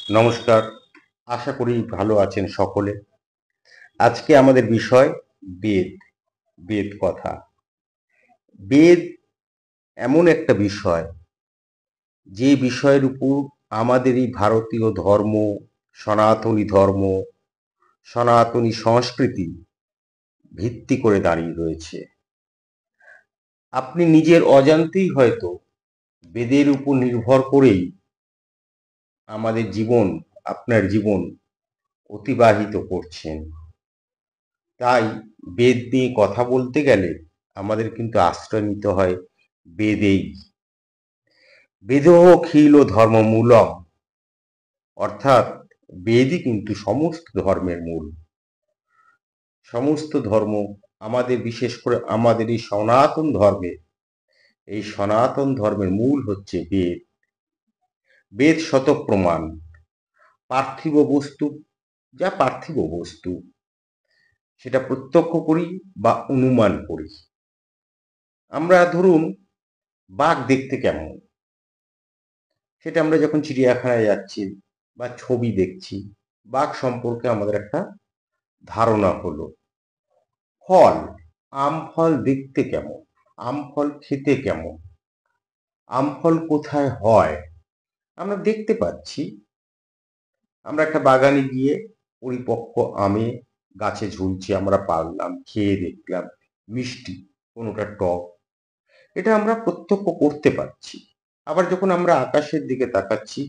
নমস্কার। আশা করি ভালো আছেন সকলে। আজকে আমাদের বিষয় বেদ, বেদ কথা। বেদ এমন একটা বিষয়, যে বিষয়ের উপর আমাদের এই ভারতীয় ধর্ম, সনাতনী ধর্ম, সনাতনী সংস্কৃতি ভিত্তি করে দাঁড়িয়ে রয়েছে। আপনি নিজের অজান্তেই হয়তো বেদের উপর নির্ভর করেই আমাদের জীবন, আপনার জীবন অতিবাহিত করছেন। তাই বেদ নিয়ে কথা বলতে গেলে আমাদের কিন্তু আশ্রয় নিতে হয় বেদেই। বেদোখিল ধর্মমূলম, অর্থাৎ বেদই কিন্তু সমস্ত ধর্মের মূল। সমস্ত ধর্ম, আমাদের বিশেষ করে আমাদের এই সনাতন ধর্মে, এই সনাতন ধর্মের মূল হচ্ছে বেদ। বেদ শত প্রমাণ। পার্থিব বস্তু, যা পার্থিব বস্তু, সেটা প্রত্যক্ষ করি বা অনুমান করি। আমরা ধরুন বাঘ দেখতে কেমন, সেটা আমরা যখন চিড়িয়াখানায় যাচ্ছি বা ছবি দেখছি, বাঘ সম্পর্কে আমাদের একটা ধারণা হলো। ফল, আম ফল দেখতে কেমন, আম ফল খেতে কেমন, আম ফল কোথায় হয় আমরা দেখতে পাচ্ছি। আমরা একটা বাগানে গিয়ে পরিপক্ক আমে গাছে ঝুলছে, আমরা পারলাম, খেয়ে দেখলাম, মিষ্টি, কোনোটা টক, এটা আমরা প্রত্যক্ষ করতে পারছি। আবার যখন আমরা আকাশের দিকে তাকাচ্ছি,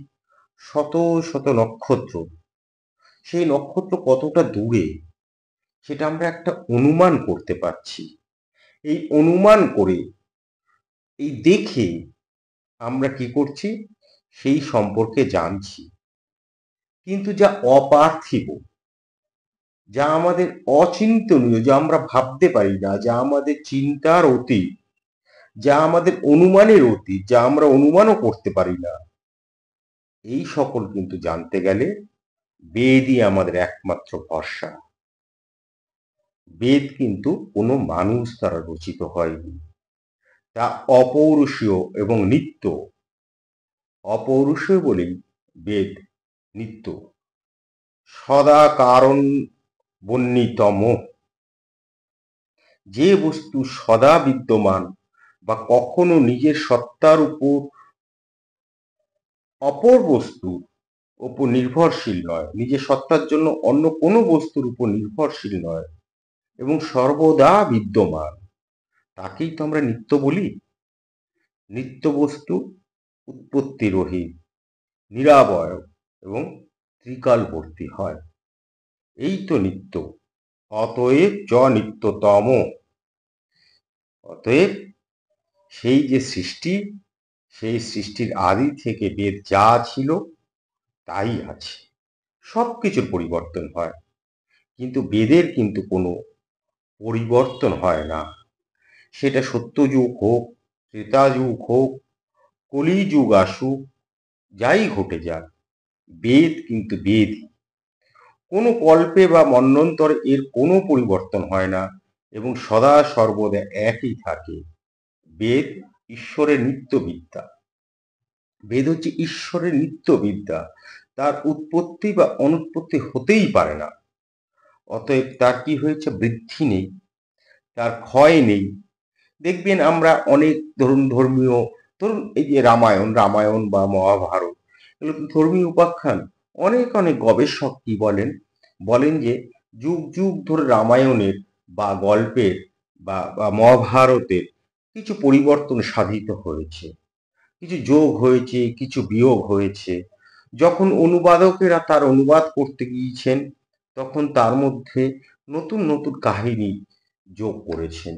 শত শত নক্ষত্র, সেই নক্ষত্র কতটা দূরে সেটা আমরা একটা অনুমান করতে পারছি। এই অনুমান করে, এই দেখে আমরা কি করছি, সেই সম্পর্কে জানছি। কিন্তু যা অপার্থিব, যা আমাদের অচিন্তনীয়, যা আমরা ভাবতে পারি না, যা আমাদের চিন্তার অতীত, যা আমাদের অনুমানের অতীত, যা আমরা অনুমানও করতে পারি না, এই সকল কিন্তু জানতে গেলে বেদই আমাদের একমাত্র ভরসা। বেদ কিন্তু কোনো মানুষ দ্বারা রচিত হয়নি, তা অপৌরুষীয় এবং নিত্য। অপৌরুষীয় বলেই বেদ নিত্য। সদা কারণ বন্যিতম, যে বস্তু সদা বিদ্যমান বা কখনো নিজের সত্তার উপর অপর বস্তুর উপর নির্ভরশীল নয়, নিজের সত্তার জন্য অন্য কোনো বস্তুর উপর নির্ভরশীল নয় এবং সর্বদা বিদ্যমান, তাকেই তো আমরা নিত্য বলি। নিত্য বস্তু উৎপত্তি রহিত, নিরাবয় এবং ত্রিকালবর্তী হয়, এই তো নিত্য। অতএব চ নিত্যতম। অতএব সেই যে সৃষ্টি, সেই সৃষ্টির আদি থেকে বেদ যা ছিল তাই আছে। সব কিছুর পরিবর্তন হয়, কিন্তু বেদের কিন্তু কোনো পরিবর্তন হয় না। সেটা সত্যযুগ হোক, ত্রেতাযুগ হোক, কলিযুগ আসুক, যাই ঘটে যাক, বেদ কিন্তু বেদই। কোনো কল্পে বা মন্বন্তরে এর কোনো পরিবর্তন হয় না এবং সদা সর্বদা একই থাকে। বেদ ঈশ্বরের নিত্য বিদ্যা। বেদ হচ্ছে ঈশ্বরের নিত্য বিদ্যা, তার উৎপত্তি বা অনুৎপত্তি হতেই পারে না। অতএব তার কি হয়েছে, বৃদ্ধি নেই, তার ক্ষয় নেই। দেখবেন আমরা অনেক ধর্মীয়, ধরুন এই যে রামায়ণ, রামায়ণ বা মহাভারত, এগুলো তো ধর্মীয় উপাখ্যান। অনেক অনেক গবেষক কি বলেন, বলেন যে যুগ যুগ ধরে রামায়ণের বা গল্পের বা মহাভারতের কিছু পরিবর্তন সাধিত হয়েছে, কিছু যোগ হয়েছে, কিছু বিয়োগ হয়েছে। যখন অনুবাদকেরা তার অনুবাদ করতে গিয়েছেন, তখন তার মধ্যে নতুন নতুন কাহিনী যোগ করেছেন।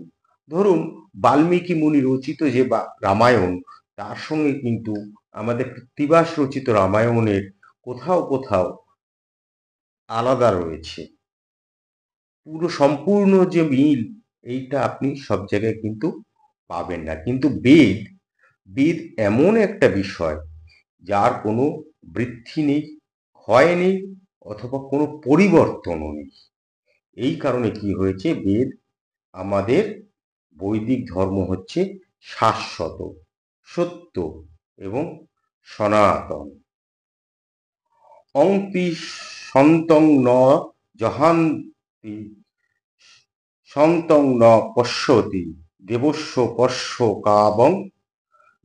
ধরুন বাল্মীকি মুনি রচিত যে রামায়ণ, তার সঙ্গে কিন্তু আমাদের কৃত্তিবাস রচিত রামায়ণের কোথাও কোথাও আলাদা রয়েছে। পুরো সম্পূর্ণ যে মিল, এইটা আপনি সব জায়গায় কিন্তু পাবেন না। কিন্তু বেদ, বেদ এমন একটা বিষয় যার কোনো বৃদ্ধি নেই, ক্ষয় নেই, অথবা কোনো পরিবর্তনও নেই। এই কারণে কি হয়েছে, বেদ আমাদের বৈদিক ধর্ম হচ্ছে শাশ্বত, সত্য এবং সনাতন। অংতি সন্তং ন জহান্তি সন্তং ন পশ্যতি দেবস্য পশ্য কাবং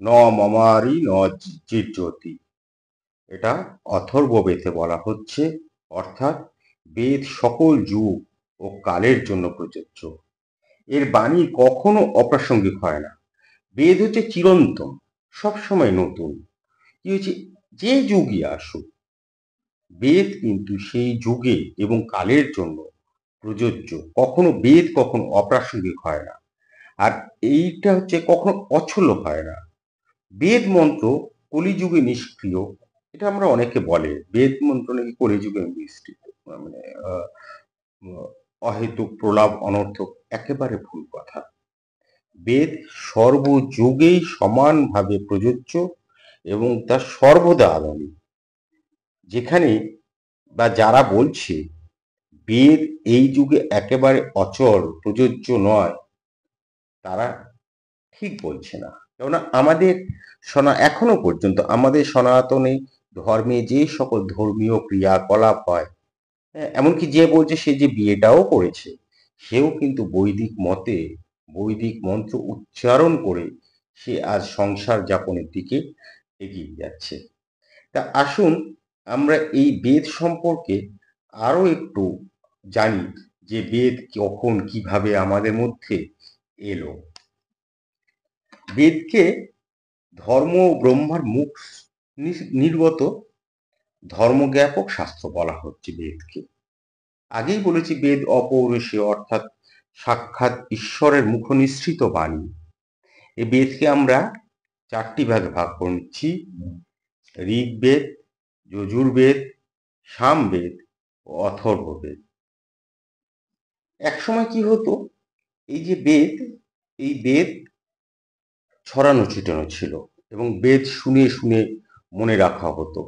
ন মমারি ন জিজ্যতি। এটা অথর্ববেদে বলা হচ্ছে, অর্থাৎ বেদ সকল যুগ ও কালের জন্য প্রযোজ্য। এর বাণী কখনো অপ্রাসঙ্গিক হয় না। বেদ হচ্ছে চিরন্তন, সবসময় নতুন। কি হচ্ছে, যে যুগই আসুক, বেদ কিন্তু সেই যুগে এবং কালের জন্য প্রযোজ্য। কখনো বেদ কখনো অপ্রাসঙ্গিক হয় না। আর এইটা হচ্ছে কখনো অছল হয় না। বেদ মন্ত্র কলিযুগে নিষ্ক্রিয়, এটা আমরা অনেকে বলে বেদ মন্ত্র নাকি কলিযুগে নিষ্ক্রিয়, মানে আহ, অহেতুক প্রলাপ অনর্থক, একেবারে ভুল কথা। বেদ সর্বযুগেই সমানভাবে প্রযোজ্য এবং তা সর্বদা আধুনিক। যেখানে বা যারা বলছে বেদ এই যুগে একেবারে অচল প্রযোজ্য নয়, তারা ঠিক বলছে না। কেননা আমাদের এখনো পর্যন্ত আমাদের সনাতনী ধর্মে যে সকল ধর্মীয় ক্রিয়াকলাপ হয়, হ্যাঁ, এমনকি যে বলছে সে যে বিয়েটাও করেছে, সেও কিন্তু বৈদিক মতে বৈদিক মন্ত্র উচ্চারণ করে সে আজ সংসার যাপনের দিকে এগিয়ে যাচ্ছে। তা আসুন আমরা এই বেদ সম্পর্কে আরো একটু জানি, যে বেদ কখন কিভাবে আমাদের মধ্যে এলো। বেদকে ধর্ম ও ব্রহ্মার মুখ নির্গত ধর্মজ্ঞাপক শাস্ত্র বলা হচ্ছে বেদকে। আগেই বলেছি বেদ অপৌরুষীয়, অর্থাৎ সাক্ষাৎ ঈশ্বরের মুখনিসৃত বাণী। এই বেদকে আমরা চারটি ভাগে ভাগ করে নিচ্ছি: ঋগ্বেদ, যজুর্বেদ, সামবেদ ও অথর্ববেদ। একসময় কি হতো, এই যে বেদ, এই বেদ ছড়ানো ছিটানো ছিল এবং বেদ শুনে শুনে মনে রাখা হতো।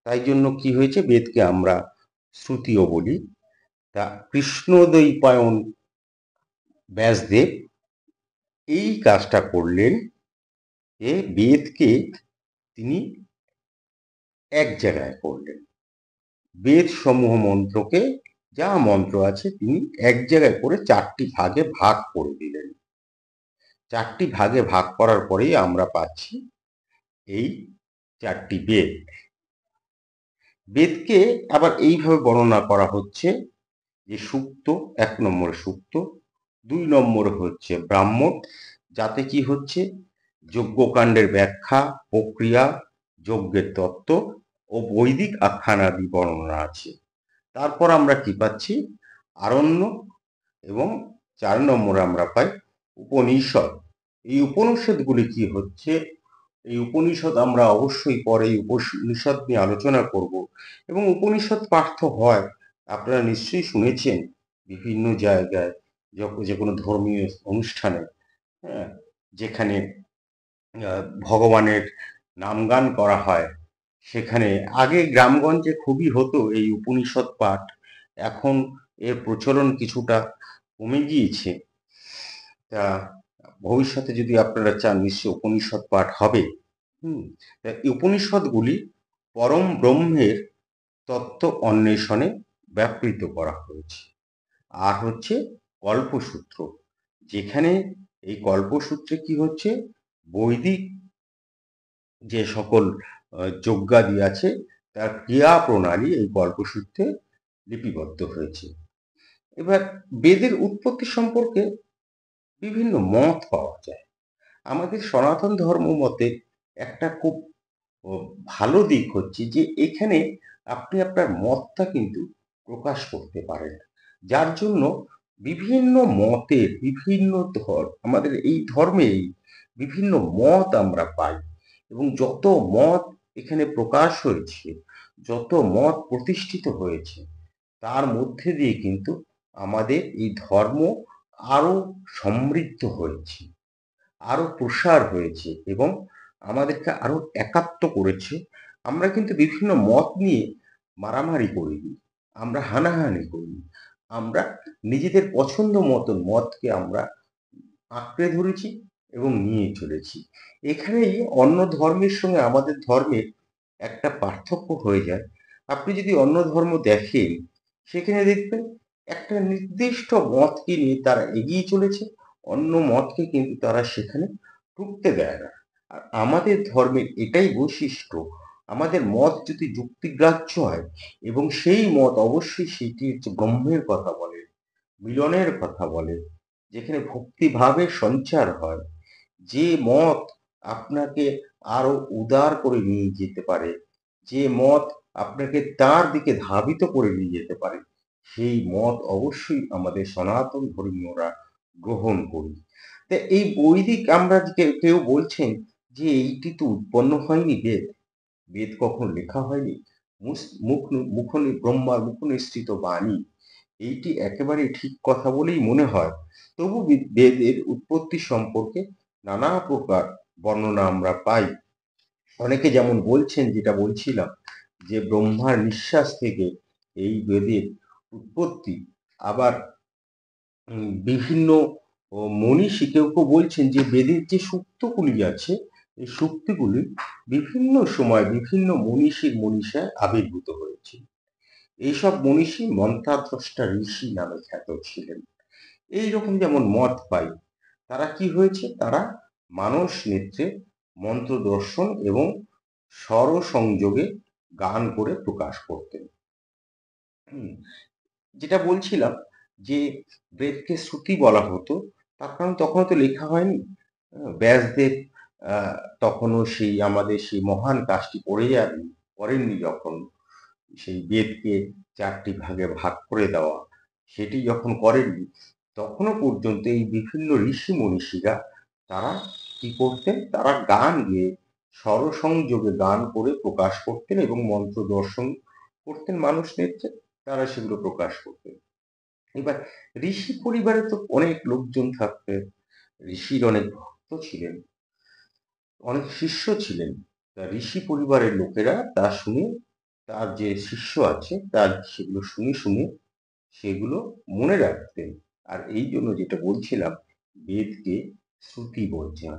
তাই জন্য কি হয়েছে, বেদকে আমরা শ্রুতিও বলি। তা কৃষ্ণদ্বৈপায়ন ব্যাসদেব এই কাজটা করলেন, যে বেদকে তিনি এক জায়গায় করলেন। বেদ সমূহ মন্ত্রকে, যা মন্ত্র আছে, তিনি এক জায়গায় করে চারটি ভাগে ভাগ করে দিলেন। চারটি ভাগে ভাগ করার পরেই আমরা পাচ্ছি এই চারটি বেদ। বেদকে আবার এইভাবে বর্ণনা করা হচ্ছে, যে সূক্ত, 1 নম্বরে সূক্ত, 2 নম্বরে হচ্ছে ব্রাহ্মণ, যাতে কি হচ্ছে যজ্ঞকাণ্ডের ব্যাখ্যা, প্রক্রিয়া, যজ্ঞের তত্ত্ব ও বৈদিক আখ্যানাদি বর্ণনা আছে। তারপর আমরা কি পাচ্ছি, আরণ্যক, এবং 4 নম্বরে আমরা পাই উপনিষদ। এই উপনিষদগুলি কি হচ্ছে, এই উপনিষদ আমরা অবশ্যই পরে এই উপনিষদ নিয়ে আলোচনা করব। এবং উপনিষদ পাঠ তো হয়, আপনারা নিশ্চয়ই শুনেছেন বিভিন্ন জায়গায়, যে কোনো ধর্মীয় অনুষ্ঠানে, হ্যাঁ, যেখানে ভগবানের নামগান করা হয়, সেখানে আগে গ্রামগঞ্জে খুবই হতো এই উপনিষদ পাঠ। এখন এর প্রচলন কিছুটা কমে গিয়েছে। তা ভবিষ্যতে যদি আপনারা চান, নিশ্চয় উপনিষদ পাঠ হবে। তা এই উপনিষদগুলি পরম ব্রহ্মের তত্ত্ব অন্বেষণে ব্যাপৃত করা হয়েছে। আর হচ্ছে কল্পসূত্র, যেখানে এই কল্পসূত্রে কি হচ্ছে, বৈদিক যে সকল যজ্ঞাদি আছে তার ক্রিয়া প্রণালী এই কল্পসূত্রে লিপিবদ্ধ হয়েছে। এবার বেদের উৎপত্তি সম্পর্কে বিভিন্ন মত পাওয়া যায়। আমাদের সনাতন ধর্ম মতে একটা খুব ভালো দিক হচ্ছে যে এখানে আপনি আপনার মতটা কিন্তু প্রকাশ করতে পারেন, যার জন্য বিভিন্ন মতের বিভিন্ন আমাদের এই ধর্মে বিভিন্ন মত আমরা পাই। এবং যত মত এখানে প্রকাশ হয়েছে, যত মত প্রতিষ্ঠিত হয়েছে, তার মধ্যে দিয়ে কিন্তু আমাদের এই ধর্ম আরো সমৃদ্ধ হয়েছে, আরো প্রসার হয়েছে এবং আমাদেরকে আরো একাত্ম করেছে। আমরা কিন্তু বিভিন্ন মত নিয়ে মারামারি করিনি, আমরা হানাহানি করিনি, আমরা নিজেদের পছন্দ মতন মতকে আমরা আঁকড়ে ধরেছি এবং নিয়ে চলেছি। এখানেই অন্য ধর্মের সঙ্গে আমাদের ধর্মের একটা পার্থক্য হয়ে যায়। আপনি যদি অন্য ধর্ম দেখেন, সেখানে দেখবেন একটা নির্দিষ্ট মতকে নিয়ে তারা এগিয়ে চলেছে, অন্য মতকে কিন্তু তারা সেখানে ঢুকতে দেয় না। আর আমাদের ধর্মের এটাই বৈশিষ্ট্য, আমাদের মত যদি যুক্তিগ্রাহ্য হয় এবং সেই মত অবশ্যই সেটি হচ্ছে ব্রহ্মের কথা বলে, মিলনের কথা বলে, যেখানে ভক্তিভাবের সঞ্চার হয়, যে মত আপনাকে আরো উদার করে নিয়ে যেতে পারে, যে মত আপনাকে তার দিকে ধাবিত করে নিয়ে যেতে পারে, সেই মত অবশ্যই আমাদের সনাতন ধর্মীয়রা গ্রহণ করি। তা এই বৈদিক আমরা কেউ বলছেন যে এইটি তো উৎপন্ন হয়নি বেদ, বেদ কখনো লেখা হয়নি, ব্রহ্মার মুখ নিঃসৃত বাণী, এইটি একেবারে ঠিক কথা বলেই মনে হয়। তবু বেদের উৎপত্তি সম্পর্কে নানা প্রকার বর্ণনা আমরা পাই। অনেকে যেমন বলছেন, যেটা বলছিলাম, যে ব্রহ্মার নিঃশ্বাস থেকে এই বেদের উৎপত্তি। আবার বিভিন্ন মনীষী কেউ কেউ বলছেন যে বেদের যে সূক্তগুলি আছে, এই সূক্তগুলি বিভিন্ন সময় বিভিন্ন মনীষায় আবির্ভূত হয়েছে। এইসব মনীষী মন্ত্রাদ্রষ্টা ঋষি নামে খ্যাত ছিলেন। এইরকম যেমন মত পাই, তারা কি হয়েছে, তারা মানস নেত্রে মন্ত্র দর্শন এবং স্বর সংযোগে গান করে প্রকাশ করতেন। যেটা বলছিলাম যে বেদকে শ্রুতি বলা হতো, তার কারণ তখনও তো লেখা হয়নি। ব্যাসদেব তখনও সেই আমাদের সেই মহান কাজটি করেননি, যখন সেই বেদকে 4টি ভাগে ভাগ করে দেওয়া, সেটি যখন করেননি, তখনও পর্যন্ত এই বিভিন্ন ঋষি মনীষীরা তারা কি করতেন, তারা গান গেয়ে স্বরসংযোগে গান করে প্রকাশ করতেন এবং মন্ত্র দর্শন করতেন মানুষ নেত্রে, তারা সেগুলো প্রকাশ করতেন। এবার ঋষি পরিবারে তো অনেক লোকজন থাকতেন, ঋষির অনেক ভক্ত ছিলেন, অনেক শিষ্য ছিলেন। তা ঋষি পরিবারের লোকেরা তা শুনে, তার যে শিষ্য আছে তার সেগুলো শুনে শুনে সেগুলো মনে রাখতেন। আর এই জন্য যেটা বলছিলাম, বেদকে শ্রুতি বলছে না,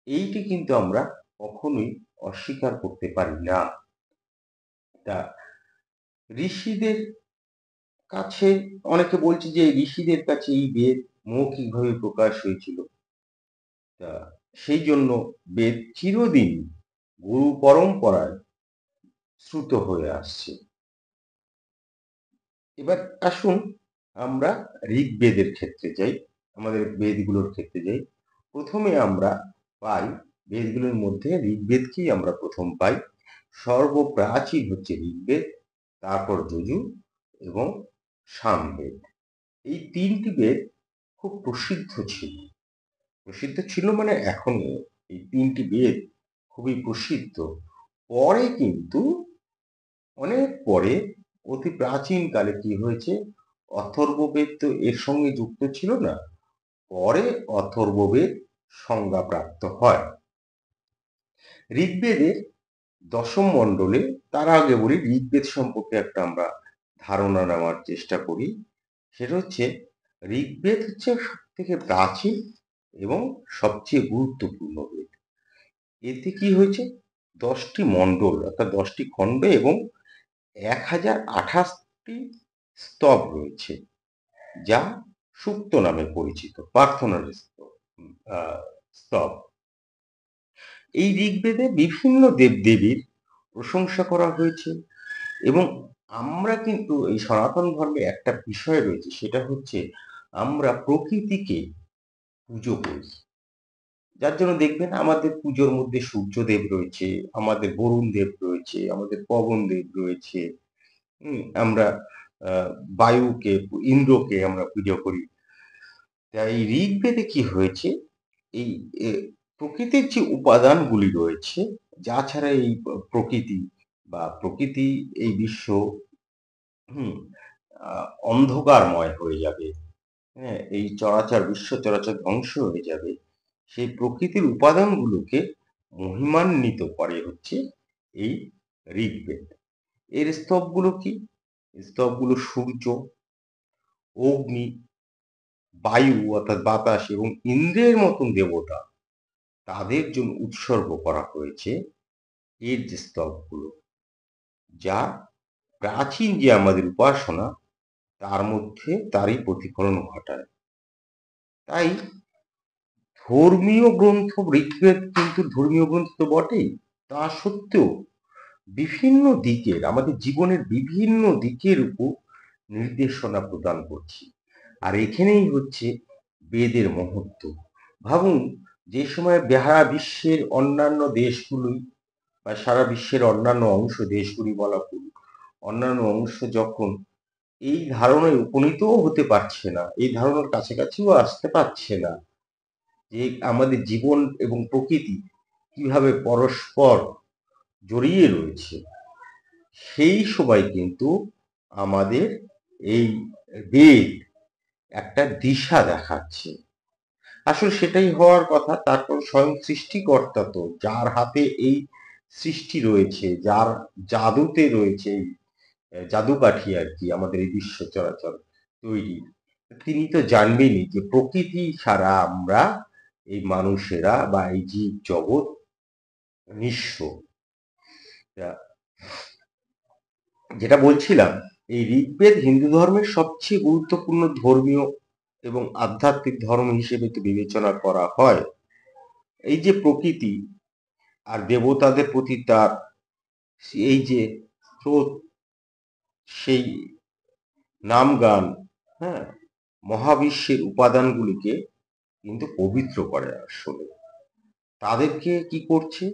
এইটি কিন্তু আমরা কখনোই অস্বীকার করতে পারি না। তা ঋষিদের কাছে অনেকে বলছে যে ঋষিদের কাছে এই বেদ মৌখিকভাবে প্রকাশ হয়েছিল। তা সেই জন্য বেদ চিরদিন গুরু পরম্পরায় শ্রুত হয়ে আসছে। এবার আসুন আমরা ঋগ্বেদের ক্ষেত্রে যাই, আমাদের বেদগুলোর ক্ষেত্রে যাই। প্রথমে আমরা পাই, বেদগুলোর মধ্যে ঋগ্বেদকেই আমরা প্রথম পাই। সর্বপ্রাচীন হচ্ছে ঋগ্বেদ, তারপর যজুর এবং সামবেদ। এই 3টি বেদ খুব প্রসিদ্ধ ছিল মানে এখনো এই 3টি বেদ খুবই প্রসিদ্ধ। পরে কিন্তু অনেক পরে, অতি প্রাচীন কালে কি হয়েছে, অথর্ববেদ তো এর সঙ্গে যুক্ত ছিল না, পরে অথর্ববেদ সংজ্ঞাপ্রাপ্ত হয়। ঋগ্বেদের দশম মণ্ডলে, তার আগে বলি ঋগ্বেদ সম্পর্কে একটা আমরা ধারণা নেওয়ার চেষ্টা করি। সেটা হচ্ছে, ঋগ্বেদ হচ্ছে সব থেকে প্রাচীন এবং সবচেয়ে গুরুত্বপূর্ণ বেদ। এতে কি হয়েছে, 10টি মণ্ডল অর্থাৎ 10টি খণ্ড এবং 1028টি স্তব রয়েছে, যা সুক্ত নামে পরিচিত, প্রার্থনার স্তব। এই ঋগ্বেদে বিভিন্ন দেবদেবীর প্রশংসা করা হয়েছে এবং আমরা কিন্তু এই সনাতন ধর্মে একটা বিষয় রয়েছে, সেটা হচ্ছে আমরা প্রকৃতিকে পুজো করি। যার জন্য দেখবেন আমাদের পুজোর মধ্যে সূর্যদেব রয়েছে, আমাদের বরুণ দেব রয়েছে, আমাদের পবন দেব রয়েছে, আমরা বায়ুকে, ইন্দ্রকে আমরা পুজো করি। তাই ঋগ্বেদে কি হয়েছে, এই প্রকৃতির যে উপাদানগুলি রয়েছে, যা ছাড়া এই প্রকৃতি প্রকৃতি এই বিশ্ব হুম অন্ধকারময় হয়ে যাবে, হ্যাঁ, এই বিশ্ব চরাচর ধ্বংস হয়ে যাবে, সেই প্রকৃতির উপাদানগুলোকে মহিমান্বিত করে হচ্ছে এই ঋগ্বেদ। এর স্তবগুলো কি, স্তবগুলো সূর্য, অগ্নি, বায়ু অর্থাৎ বাতাস এবং ইন্দ্রের মতন দেবতা, তাদের জন্য উৎসর্গ করা হয়েছে এর যে স্তবগুলো, যা প্রাচীন যে আমাদের উপাসনা তার মধ্যে তারই প্রতিফলন ঘটায়। তাই ধর্মীয় গ্রন্থ ঋগ্বেদ কিন্তু ধর্মীয় গ্রন্থ তো বটেই, তা সত্ত্বেও বিভিন্ন দিকের আমাদের জীবনের বিভিন্ন দিকের উপর নির্দেশনা প্রদান করছে। আর এখানেই হচ্ছে বেদের মহত্ব। ভাবুন, যে সময় সারা বিশ্বের অন্যান্য দেশগুলি বা সারা বিশ্বের অন্যান্য অংশ দেশগুলি বলা ভুল, অন্যান্য অংশ যখন এই ধারণায় উপনীতও হতে পারছে না, এই ধারণার কাছাকাছিও আসতে পারছে না যে আমাদের জীবন এবং প্রকৃতি কিভাবে পরস্পর জড়িয়ে রয়েছে, সেই সময় কিন্তু আমাদের এই বেদ একটা দিশা দেখাচ্ছে। আসলে সেটাই হওয়ার কথা। তারপর স্বয়ং সৃষ্টিকর্তা তো, যার হাতে এই সৃষ্টি রয়েছে, যার জাদুতে রয়েছে, এই জাদুকাঠি আর কি আমাদের এই বিশ্ব চরাচর তৈরি, তিনি তো জানবেনই যে প্রকৃতি ছাড়া আমরা এই মানুষেরা বা এই জীব জগৎ নিঃস্ব। যেটা বলছিলাম, এই ঋগ্বেদ হিন্দু ধর্মের সবচেয়ে গুরুত্বপূর্ণ ধর্মীয় এবং আধ্যাত্মিক ধর্ম হিসেবে তো বিবেচনা করা হয়। এই যে প্রকৃতি আর দেবতাদের প্রতি তার এই যে স্রোত, সেই নাম গান, হ্যাঁ, মহাবিশ্বের উপাদানগুলিকে কিন্তু পবিত্র করে। আসলে তাদেরকে কি করছে,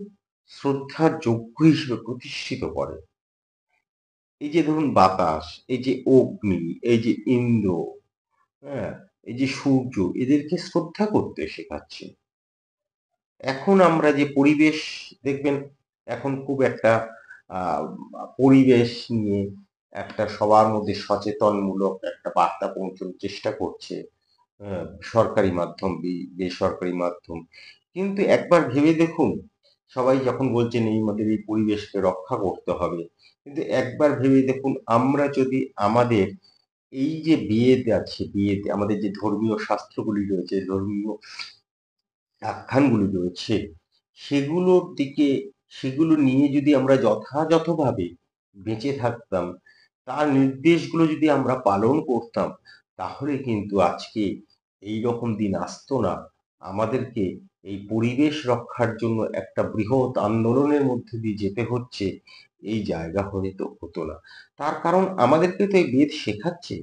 শ্রদ্ধার যোগ্য হিসেবে প্রতিষ্ঠিত করে। এই যে ধরুন বাতাস, এই যে অগ্নি, এই যে ইন্দ্র, হ্যাঁ, এই যে সূর্য, এদেরকে শ্রদ্ধা করতে শেখাচ্ছে। এখন আমরা যে পরিবেশ দেখবেন, এখন খুব একটা আহ, পরিবেশ নিয়ে একটা সবার মধ্যে সচেতনমূলক একটা বার্তা পৌঁছানোর চেষ্টা করছে, সরকারি মাধ্যম বেসরকারি মাধ্যম। কিন্তু একবার ভেবে দেখুন, সবাই যখন বলছেন এই আমাদের এই পরিবেশকে রক্ষা করতে হবে, কিন্তু একবার ভেবে দেখুন আমরা যদি আমাদের এই যে বেদ আছে, বেদ আমাদের যে ধর্মীয় শাস্ত্রগুলি রয়েছে, ধর্মীয় আখ্যানগুলি রয়েছে, সেগুলোর দিকে, সেগুলো নিয়ে যদি আমরা যথাযথভাবে বেঁচে থাকতাম, তার নির্দেশগুলো যদি আমরা পালন করতাম, তাহলে কিন্তু আজকে এই রকম দিন আসতো না। আমাদেরকে এই পরিবেশ রক্ষার জন্য একটা বৃহৎ আন্দোলনের মধ্যে দিয়ে যেতে হচ্ছে, এই জায়গা হয়তো হতো না। তার কারণ আমাদেরকে তো এই বেদ শেখাচ্ছে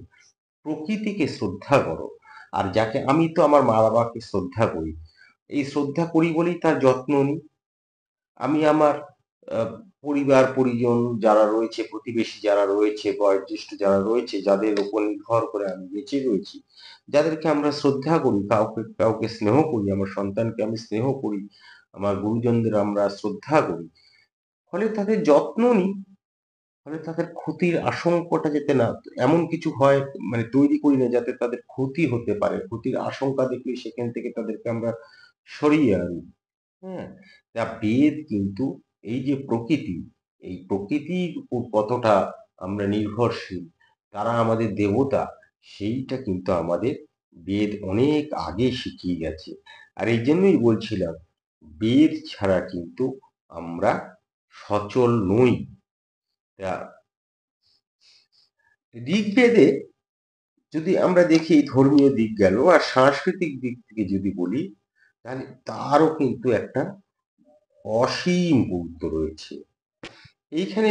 প্রকৃতিকে শ্রদ্ধা করো। আর যাকে আমি তো আমার মা বাবাকে শ্রদ্ধা করি, এই শ্রদ্ধা করি বলেই তার যত্ন নিই। আমি আমার আহ, পরিবার পরিজন যারা রয়েছে, প্রতিবেশী যারা রয়েছে, বয়োজ্যেষ্ঠ যারা রয়েছে, যাদের উপর নির্ভর করে আমি বেঁচে রয়েছি, যাদেরকে আমরা শ্রদ্ধা করি, কাউকে কাউকে স্নেহ করি, আমার সন্তানকে আমি স্নেহ করি, আমার গুরুজনদের আমরা শ্রদ্ধা করি, ফলে তাদের যত্ন নিই, ফলে তাদের ক্ষতির আশঙ্কাটা যাতে না এমন কিছু হয়, মানে তৈরি করি না যাতে তাদের ক্ষতি হতে পারে। ক্ষতির আশঙ্কা দেখলে সেখান থেকে তাদেরকে আমরা সরিয়ে আনি। হ্যাঁ, তা বেদ কিন্তু এই যে প্রকৃতি, এই প্রকৃতির উপর কতটা আমরা নির্ভরশীল, তারা আমাদের দেবতা, সেইটা কিন্তু আমাদের বেদ অনেক আগে শিখিয়ে গেছে। আর এই জন্যই বলছিলাম, বেদ ছাড়া কিন্তু আমরা সচল নই। তা ঋগ্বেদে যদি আমরা দেখি ধর্মীয় দিক গেল, আর সাংস্কৃতিক দিক থেকে যদি বলি, তাহলে তারও কিন্তু একটা অসীম গুরুত্ব রয়েছে। এইখানে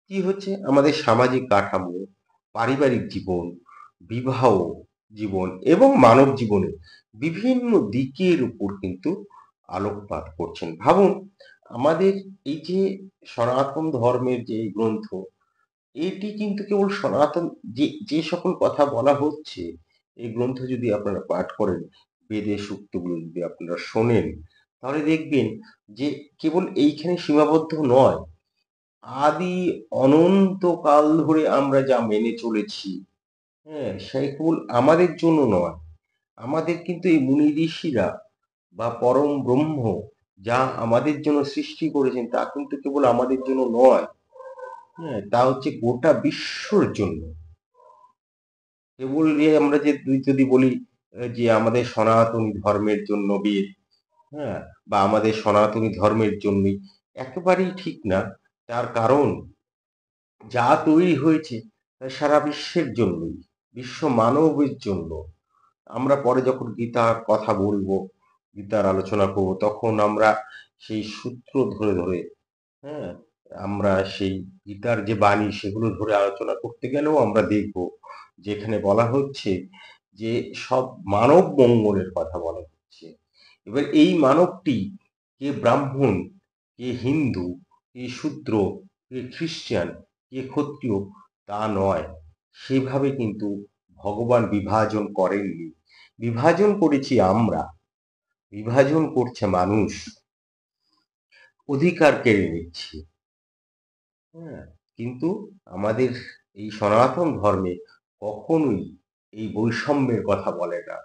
কি হচ্ছে, আমাদের সামাজিক কাঠামো, পারিবারিক জীবন, বিবাহ জীবন এবং মানব জীবনে বিভিন্ন দিকের উপর কিন্তু আলোকপাত করছেন। ভাবুন, আমাদের এই যে সনাতন ধর্মের যে এই গ্রন্থ, এটি কিন্তু কেবল সনাতন, যে যে সকল কথা বলা হচ্ছে, এই গ্রন্থ যদি আপনারা পাঠ করেন, বেদের সূক্তগুলো যদি আপনারা শোনেন, তাহলে দেখবেন যে কেবল এইখানে সীমাবদ্ধ নয়, আদি অনন্তকাল ধরে আমরা যা মেনে চলেছি, হ্যাঁ, সেই কেবল আমাদের জন্য নয়, আমাদের কিন্তু এই মুনি ঋষিরা বা পরম ব্রহ্ম যা আমাদের জন্য সৃষ্টি করেছেন, তা কিন্তু কেবল আমাদের জন্য নয়, হ্যাঁ, তা হচ্ছে গোটা বিশ্বর জন্য। কেবল যে আমরা যে যদি বলি যে আমাদের সনাতনী ধর্মের জন্য বেদ, হ্যাঁ, বা আমাদের সনাতনী ধর্মের জন্যই, একেবারেই ঠিক না। তার কারণ যা তৈরি হয়েছে তা সারা বিশ্বের জন্যই, বিশ্ব মানবের জন্য। আমরা পরে যখন গীতার কথা বলবো, গীতার আলোচনা করব, তখন আমরা সেই সূত্র ধরে ধরে, হ্যাঁ, আমরা সেই গীতার যে বাণী সেগুলো ধরে আলোচনা করতে গেলেও আমরা দেখব যেখানে বলা হচ্ছে যে সব মানব মঙ্গলের কথা বলা হচ্ছে। এবার এই মানবটি কে ব্রাহ্মণ, কে হিন্দু, কে শূদ্র, কে খ্রিস্টান, কে ক্ষত্রিয় তা নয়। সেভাবে কিন্তু ভগবান বিভাজন করেননি। বিভাজন করেছি আমরা, বিভাজন করছে মানুষ, অধিকার কেড়ে নিচ্ছে। হ্যাঁ, কিন্তু আমাদের এই সনাতন ধর্মে কখনোই এই বৈষম্যের কথা বলে না।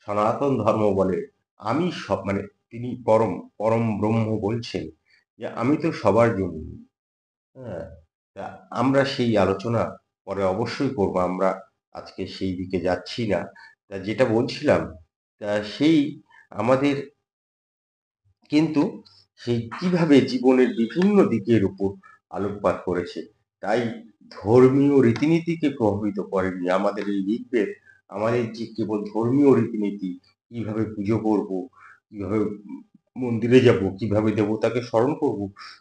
সনাতন ধর্ম বলে আমি সব, মানে তিনি পরম পরম ব্রহ্ম বলছেন যে আমি তো সবার জন্য। হ্যাঁ, তা আমরা সেই আলোচনা পরে অবশ্যই করব, আমরা আজকে সেই দিকে যাচ্ছি না। তা যেটা বলছিলাম, তা সেই আমাদের কিন্তু সেই কিভাবে জীবনের বিভিন্ন দিকের উপর আলোকপাত করেছে। তাই ধর্মীয় রীতিনীতিকে প্রভাবিত করেনি আমাদের এই ঋগ্বেদ। আমাদের যে কেবল ধর্মীয় রীতিনীতি, কিভাবে পুজো করব, কিভাবে মন্দিরে যাব, কিভাবে দেবতাকে স্মরণ করব,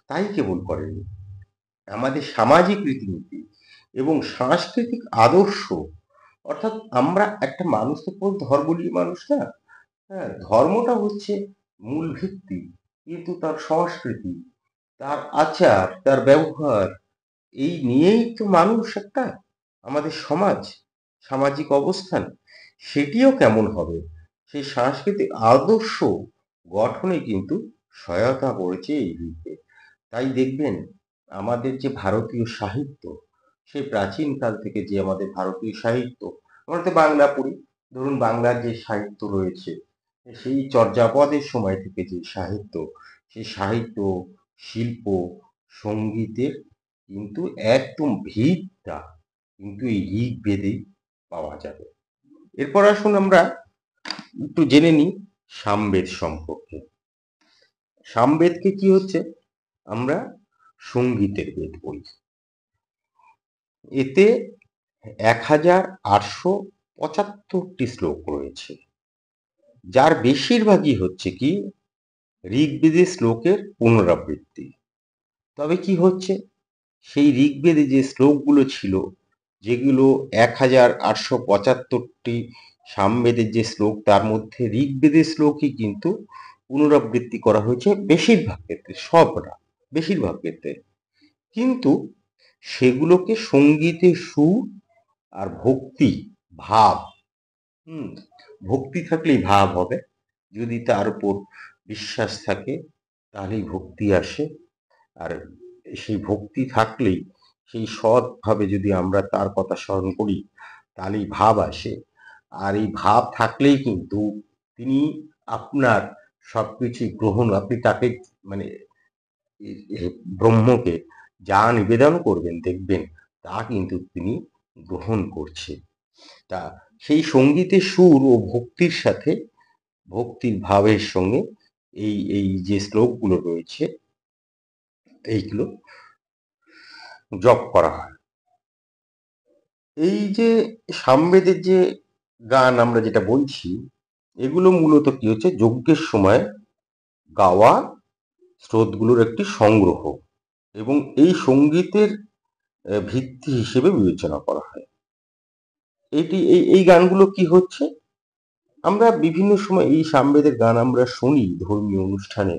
তাই কেবল করেনি। আমাদের সামাজিক রীতিনীতি এবং সাংস্কৃতিক আদর্শ, অর্থাৎ আমরা একটা মানুষ তো কেবল ধর্ম নিয়ে মানুষ না। হ্যাঁ, ধর্মটা হচ্ছে মূল ভিত্তি, কিন্তু তার সংস্কৃতি, তার আচার, তার ব্যবহার, এই নিয়েই তো মানুষ একটা। আমাদের সমাজ, সামাজিক অবস্থান, সেটিও কেমন হবে, সেই সাংস্কৃতিক আদর্শ গঠনে কিন্তু সহায়তা করেছে এই দিকে। তাই দেখবেন আমাদের যে ভারতীয় সাহিত্য, সেই প্রাচীনকাল থেকে যে আমাদের ভারতীয় সাহিত্য, আমরা তো বাংলা পড়ি, ধরুন বাংলার যে সাহিত্য রয়েছে, সেই চর্যাপদের সময় থেকে যে সাহিত্য, সেই সাহিত্য, শিল্প, সঙ্গীতের কিন্তু একদম ভিতটা কিন্তু এই ঋগ্বেদেই পাওয়া যাবে। এরপর আসুন আমরা একটু জেনে নিই সামবেদ সম্পর্কে। সামবেদকে কি হচ্ছে, আমরা সঙ্গীতের বেদ বলি। এতে 1875টি শ্লোক রয়েছে, যার বেশিরভাগই হচ্ছে কি ঋগ্বেদের শ্লোকের পুনরাবৃত্তি। তবে কি হচ্ছে, সেই ঋগ্বেদে যে শ্লোকগুলো ছিল, যেগুলো 1875টি সামবেদের যে শ্লোক, তার মধ্যে ঋগ্বেদের শ্লোকই কিন্তু পুনরাবৃত্তি করা হয়েছে বেশিরভাগ ক্ষেত্রে, সব না, বেশিরভাগ ক্ষেত্রে। কিন্তু সেগুলোকে সঙ্গীতের সুর আর ভক্তি ভাব, হুম, ভক্তি থাকলেই ভাব হবে। যদি তার উপর বিশ্বাস থাকে তাহলেই ভক্তি আসে। আর সেই ভক্তি থাকলেই, সেই সৎভাবে যদি আমরা তার কথা স্মরণ করি, তাহলেই ভাব আসে। আর এই ভাব থাকলেই কিন্তু তিনি আপনার সবকিছু গ্রহণ, আপনি তাকে, মানে ব্রহ্মকে যা নিবেদন করবেন দেখবেন তা কিন্তু তিনি গ্রহণ করছে। তা সেই সঙ্গীতের সুর ও ভক্তির সাথে, ভক্তির ভাবের সঙ্গে এই এই যে শ্লোকগুলো রয়েছে, এইগুলো জপ করা হয়। এই যে সামবেদের যে গান আমরা যেটা বলছি, এগুলো মূলত কি হচ্ছে, যজ্ঞের সময় গাওয়া স্রোতগুলোর একটি সংগ্রহ, এবং এই সঙ্গীতের ভিত্তি হিসেবে বিবেচনা করা হয়। এটি এই এই গানগুলো কি হচ্ছে, আমরা বিভিন্ন সময় এই সামবেদের গান আমরা শুনি ধর্মীয় অনুষ্ঠানে,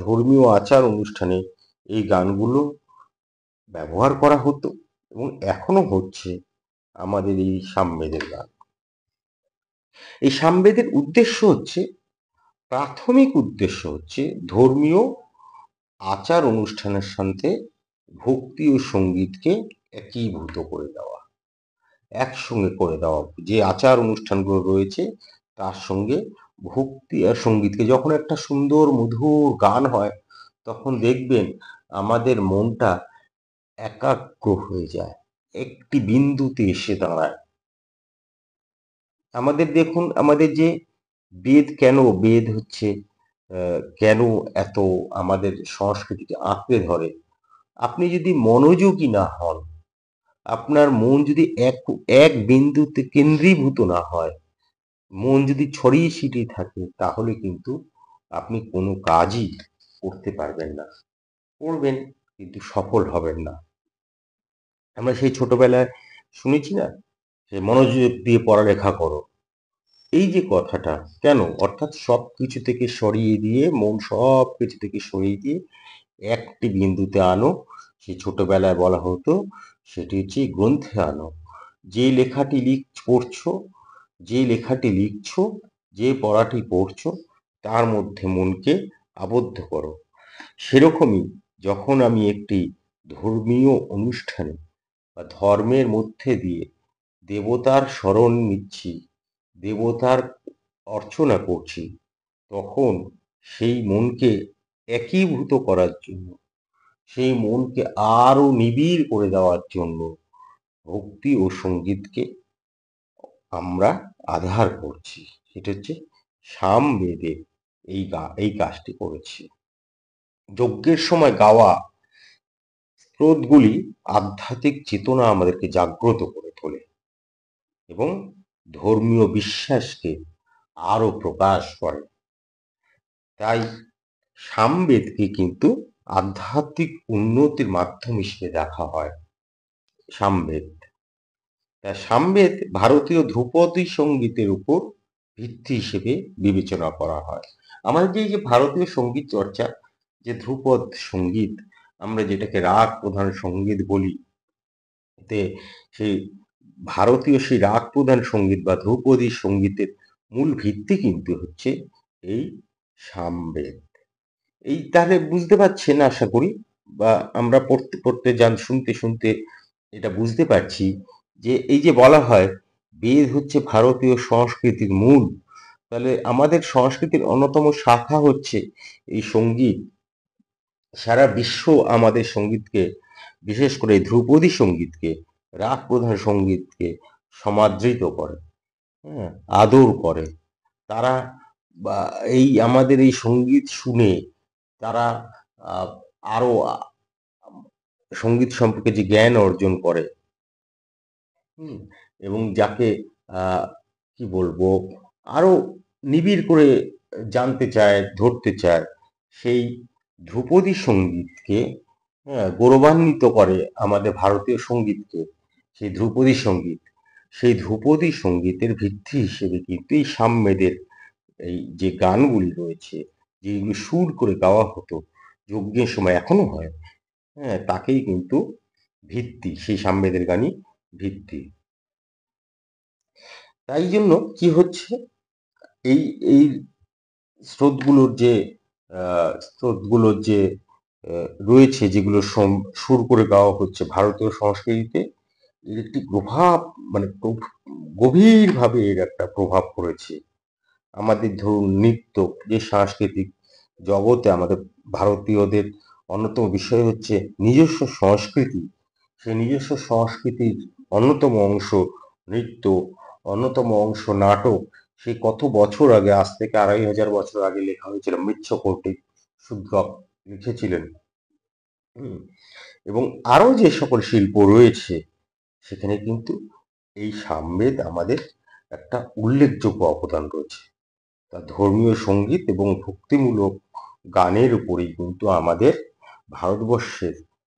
ধর্মীয় আচার অনুষ্ঠানে এই গানগুলো ব্যবহার করা হতো এবং এখনো হচ্ছে আমাদের এই সামবেদের গান। এই সামবেদের উদ্দেশ্য হচ্ছে, প্রাথমিক উদ্দেশ্য হচ্ছে ধর্মীয় আচার অনুষ্ঠানের সাথে ভক্তি ও সঙ্গীতকে একীভূত করে দেওয়া, একসঙ্গে করে দেওয়া। যে আচার অনুষ্ঠানগুলো রয়েছে তার সঙ্গে ভক্তি আর সঙ্গীতকে, যখন একটা সুন্দর মধুর গান হয়, তখন দেখবেন আমাদের মনটা একাগ্র হয়ে যায়, একটি বিন্দুতে এসে দাঁড়ায়। আমাদের দেখুন, আমাদের যে বেদ, কেন বেদ হচ্ছে, কেন এত আমাদের সংস্কৃতিকে আঁকড়ে ধরে, আপনি যদি মনোযোগী না হন, আপনার মন যদি এক এক বিন্দুতে কেন্দ্রীভূত না হয়, মন যদি ছড়িয়ে ছিটিয়ে থাকে, তাহলে কিন্তু আপনি কোনো কাজই করতে পারবেন না। করবেন কিন্তু সফল হবেন না। আমরা সেই ছোটবেলায় শুনেছি না যে মনোযোগ দিয়ে পড়ালেখা করো, এই যে কথাটা কেন, অর্থাৎ সব কিছু থেকে সরিয়ে দিয়ে, মন সব কিছু থেকে সরিয়ে দিয়ে একটি বিন্দুতে আনো। সে ছোটবেলায় বলা হতো, সেটি হচ্ছে গ্রন্থে আনো। যে লেখাটি পড়ছো, যে লেখাটি লিখছো, যে পড়াটি পড়ছো, তার মধ্যে মনকে আবদ্ধ করো। সেরকমই যখন আমি একটি ধর্মীয় অনুষ্ঠানে বা ধর্মের মধ্যে দিয়ে দেবতার শরণ নিচ্ছি, দেবতার অর্চনা করছি, তখন সেই মনকে একীভূত করার জন্য, সেই মনকে আরো নিবিড় করে দেওয়ার জন্য ভক্তি ও সঙ্গীতকে আমরা আধার করছি। সেটা হচ্ছে সামবেদে এই কাজটি করেছি। যজ্ঞের সময় গাওয়া স্তোত্রগুলি আধ্যাত্মিক চেতনা আমাদেরকে জাগ্রত করে তোলে এবং ধর্মীয় বিশ্বাসকে আরো প্রকাশ করে। তাই সামবেদকে কিন্তু আধ্যাত্মিক উন্নতির মাধ্যম হিসেবে দেখা হয়। সামবেদ, তা সামবেদ ভারতীয় ধ্রুপদী সঙ্গীতের উপর ভিত্তি হিসেবে বিবেচনা করা হয়। আমাদের যে এই যে ভারতীয় সঙ্গীত চর্চা, যে ধ্রুপদ সঙ্গীত, আমরা যেটাকে রাগ প্রধান সঙ্গীত বলি, তে সেই ভারতীয় সেই রাগ প্রধান সঙ্গীত বা ধ্রুপদী সঙ্গীতের মূল ভিত্তি কিন্তু হচ্ছে এই সামবেদ। এই তাহলে বুঝতে পারছেন আশা করি, বা আমরা পড়তে পড়তে শুনতে শুনতে এটা বুঝতে পারছি যে এই যে বলা হয় বেদ হচ্ছে ভারতীয় সংস্কৃতির মূল, তাহলে আমাদের সংস্কৃতির অন্যতম শাখা হচ্ছে এই সঙ্গীত। সারা বিশ্ব আমাদের সঙ্গীতকে, বিশেষ করে এই ধ্রুপদী সঙ্গীতকে, রাগ প্রধান সঙ্গীতকে সমাদৃত করে, হ্যাঁ, আদর করে। তারা বা এই আমাদের এই সঙ্গীত শুনে তারা আহ, আরো সঙ্গীত সম্পর্কে যে জ্ঞান অর্জন করে, হুম, এবং যাকে আহ, কি বলবো, আরো নিবিড় করে জানতে চায়, ধরতে চায়, সেই ধ্রুপদী সঙ্গীতকে, হ্যাঁ, গৌরবান্বিত করে আমাদের ভারতীয় সঙ্গীতকে। সেই ধ্রুপদী সঙ্গীত, সেই ধ্রুপদী সঙ্গীতের ভিত্তি হিসেবে কিন্তু এই সামবেদের এই যে গানগুলি রয়েছে, যেগুলি সুর করে গাওয়া হতো যজ্ঞের সময়, এখনো হয়, হ্যাঁ, তাকেই কিন্তু ভিত্তি, সেই সামবেদের গানই ভিত্তি। তাই জন্য কি হচ্ছে, এই এই স্রোতগুলোর যে স্রোতগুলোর যে রয়েছে, যেগুলো সুর করে গাওয়া হচ্ছে ভারতীয় সংস্কৃতিতে, এর একটি প্রভাব, মানে গভীরভাবে এর একটা প্রভাব পড়েছে আমাদের। ধরুন নৃত্য, যে সাংস্কৃতিক জগতে আমাদের ভারতীয়দের অন্যতম বিষয় হচ্ছে নিজস্ব সংস্কৃতি। সেই নিজস্ব সংস্কৃতির অন্যতম অংশ নৃত্য, অন্যতম অংশ নাটক। সেই কত বছর আগে, আজ থেকে 2500 বছর আগে লেখা হয়েছিল, মৃচ্ছকটিক শুদ্ধক লিখেছিলেন। হুম, এবং আরো যে সকল শিল্প রয়েছে, সেখানে কিন্তু এই সামবেদ আমাদের একটা উল্লেখযোগ্য অবদান রয়েছে। তা ধর্মীয় সঙ্গীত এবং ভক্তিমূলক গানের উপরেই কিন্তু আমাদের ভারতবর্ষের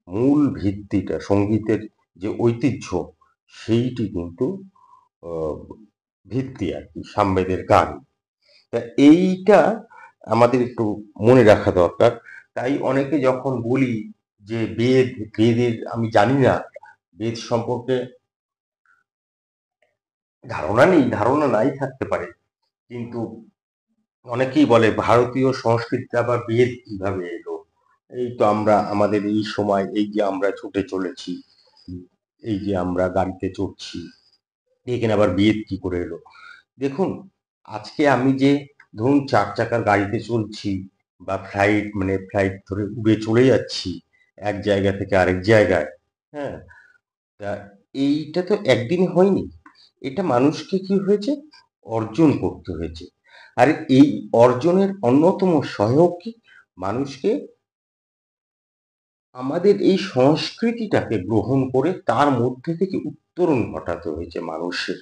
মূল ভিত্তিটা, সঙ্গীতের যে ঐতিহ্য, সেইটি কিন্তু আহ, ভিত্তি আর কি, সামবেদের গান। তা এইটা আমাদের একটু মনে রাখা দরকার। তাই অনেকে যখন বলি যে বেদের আমি জানি না, বেদ সম্পর্কে ধারণা নেই, ধারণা নাই থাকতে পারে, কিন্তু অনেকেই বলে ভারতীয় সংস্কৃতিতে আবার বেদ কিভাবে এলো। এই তো আমরা আমাদের এই সময়, এই যে আমরা ছুটে চলেছি, এই যে আমরা গাড়িতে চড়ছি, এখানে আবার বেদ কি করে এলো। দেখুন, আজকে আমি যে ধরুন 4 চাকার গাড়িতে চলছি, বা ফ্লাইট ধরে উড়ে চলে যাচ্ছি এক জায়গা থেকে আরেক জায়গায়, হ্যাঁ, তা এইটা তো একদিনে হয়নি। এটা মানুষকে কি হয়েছে, অর্জন করতে হয়েছে। আর এই অর্জনের অন্যতম সহায়ক কি, মানুষকে আমাদের এই সংস্কৃতিটাকে গ্রহণ করে তার মধ্যে থেকে উত্তরণ ঘটাতে হয়েছে মানুষের।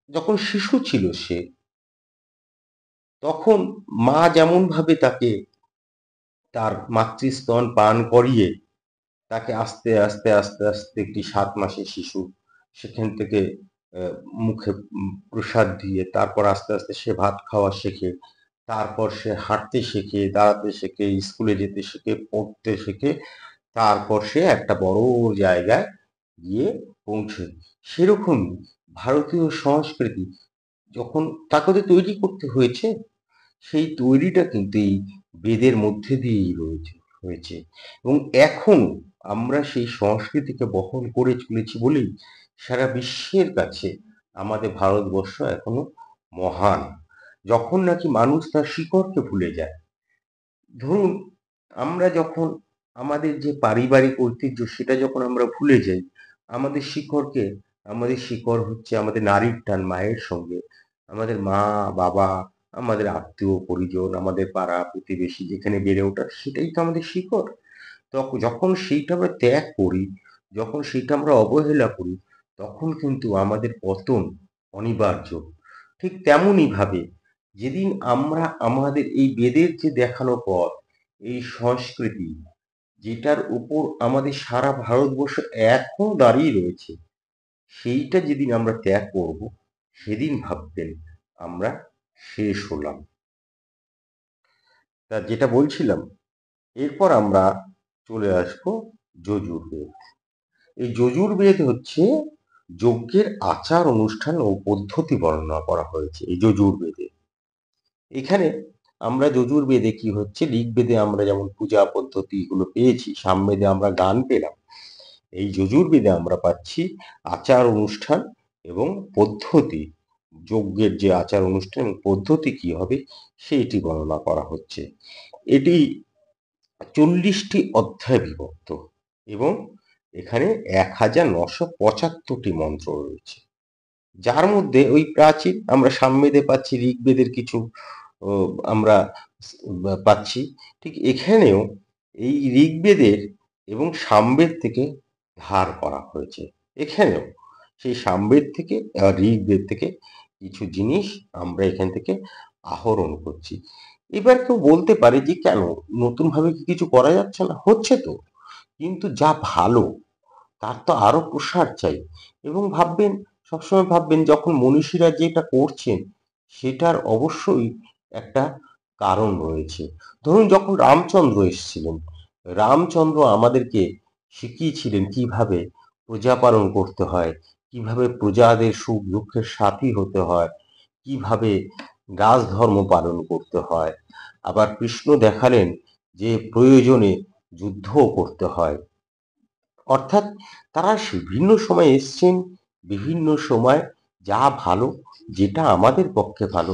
যখন শিশু ছিল সে, তখন মা যেমন ভাবে তাকে তার মাতৃস্তন পান করিয়ে তাকে আস্তে আস্তে আস্তে আস্তে একটি 7 মাসের শিশু, সেখান থেকে মুখে প্রসাদ দিয়ে তারপর আস্তে আস্তে সে ভাত খাওয়া শেখে, তারপর সে হাঁটতে শেখে, দাঁড়াতে শেখে, স্কুলে যেতে শেখে, পড়তে শেখে, তারপর সে একটা বড় জায়গায় গিয়ে পৌঁছয়। সেরকমই ভারতীয় সংস্কৃতি যখন তাকে তো তৈরি করতে হয়েছে, সেই তৈরিটা কিন্তু এই বেদের মধ্যে দিয়েই হয়েছে। এবং এখন আমরা সেই সংস্কৃতিকে বহন করে চলেছি বলেই সারা বিশ্বের কাছে আমাদের ভারতবর্ষ এখনো মহান। যখন নাকি মানুষ তার শিকড়কে ভুলে যায়, ধরুন আমরা যখন আমাদের যে পারিবারিক ঐতিহ্য সেটা যখন আমরা ভুলে যাই, আমাদের শিকড়কে, আমাদের শিকড় হচ্ছে আমাদের নারীর টান মায়ের সঙ্গে, আমাদের মা বাবা, আমাদের আত্মীয় পরিজন, আমাদের পাড়া প্রতিবেশী যেখানে বেড়ে ওঠা, সেটাই তো আমাদের শিকড়। তখন যখন সেইটা আমরা ত্যাগ করি, যখন সেইটা আমরা অবহেলা করি, তখন কিন্তু আমাদের পতন অনিবার্য। ঠিক তেমনই ভাবে যেদিন আমরা আমাদের এই বেদের যে দেখানো পথ, এই সংস্কৃতি যেটার উপর আমাদের সারা ভারতবর্ষ এখনো দাঁড়িয়ে রয়েছে, সেইটা যেদিন আমরা ত্যাগ করব, সেদিন ভাববেন আমরা শেষ হলাম। তা যেটা বলছিলাম, এরপর আমরা চলে আসবো যজুর্বেদ। এই যজুর্বেদ হচ্ছে যজ্ঞের আচার অনুষ্ঠান ও পদ্ধতি বর্ণনা করা হয়েছে এই যজুর্বেদে। এখানে আমরা যজুর্বেদে কি হচ্ছে, ঋগ্বেদে আমরা যেমন পূজা পদ্ধতি গুলো পেয়েছি, সামবেদে আমরা গান পেলাম, এই যজুর্বেদে আমরা পাচ্ছি আচার অনুষ্ঠান এবং পদ্ধতি। যজ্ঞের যে আচার অনুষ্ঠান এবং পদ্ধতি কি হবে সেইটি বর্ণনা করা হচ্ছে। এটি 40টি অধ্যায়ে বিভক্ত এবং এখানে 1975টি মন্ত্র রয়েছে, যার মধ্যে ওই প্রাচীন আমরা সামবেদে পাচ্ছি, ঋগ্বেদের কিছু আমরা পাচ্ছি, ঠিক এখানেও এই ঋগ্বেদের এবং সামবেদ থেকে ধার করা হয়েছে। এখানেও সেই সামবেদ থেকে আর ঋগ্বেদ থেকে কিছু জিনিস আমরা এখান থেকে আহরণ করছি। এবার কেউ বলতে পারে যে কেন নতুন ভাবে কি কিছু করা যাচ্ছে না? হচ্ছে তো, কিন্তু যা ভালো তার তো আরো প্রসার চাই। এবং ভাববেন, সবসময় ভাববেন যখন মনীষীরা যেটা করছেন সেটার অবশ্যই একটা কারণ রয়েছে। ধরুন যখন রামচন্দ্র এসেছিলেন, রামচন্দ্র আমাদেরকে শিখিয়েছিলেন কিভাবে প্রজা পালন করতে হয়, কিভাবে প্রজাদের সুখ দুঃখের সাথী হতে হয়, কিভাবে রাজধর্ম পালন করতে হয়। আবার কৃষ্ণ দেখালেন যে প্রয়োজনে যুদ্ধও করতে হয়। অর্থাৎ তারা বিভিন্ন সময় এসছেন, বিভিন্ন সময় যা ভালো, যেটা আমাদের পক্ষে ভালো,